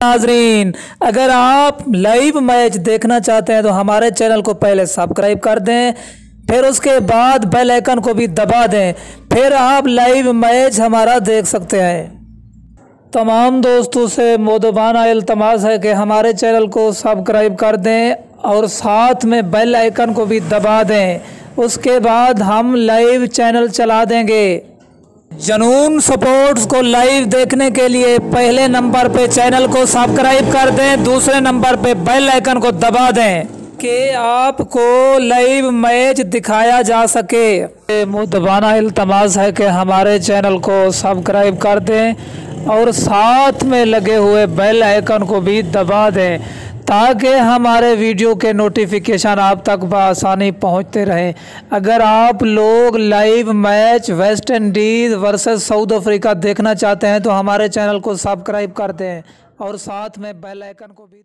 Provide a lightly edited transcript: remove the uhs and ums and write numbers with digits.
नाजरीन, अगर आप लाइव मैच देखना चाहते हैं तो हमारे चैनल को पहले सब्सक्राइब कर दें, फिर उसके बाद बेल आइकन को भी दबा दें, फिर आप लाइव मैच हमारा देख सकते हैं। तमाम दोस्तों से मोदबाना इल्तमास है कि हमारे चैनल को सब्सक्राइब कर दें और साथ में बेल आइकन को भी दबा दें, उसके बाद हम लाइव चैनल चला देंगे। जनून स्पोर्ट्स को लाइव देखने के लिए पहले नंबर पे चैनल को सब्सक्राइब कर दें, दूसरे नंबर पे बेल आइकन को दबा दें कि आपको लाइव मैच दिखाया जा सके। मुदबाना इल्तमास है कि हमारे चैनल को सब्सक्राइब कर दें और साथ में लगे हुए बेल आइकन को भी दबा दें ताकि हमारे वीडियो के नोटिफिकेशन आप तक बआसानी पहुंचते रहें। अगर आप लोग live match West Indies versus south Africa देखना चाहते हैं तो हमारे चैनल को सब्सक्राइब कर दें और साथ में बेल आइकन को भी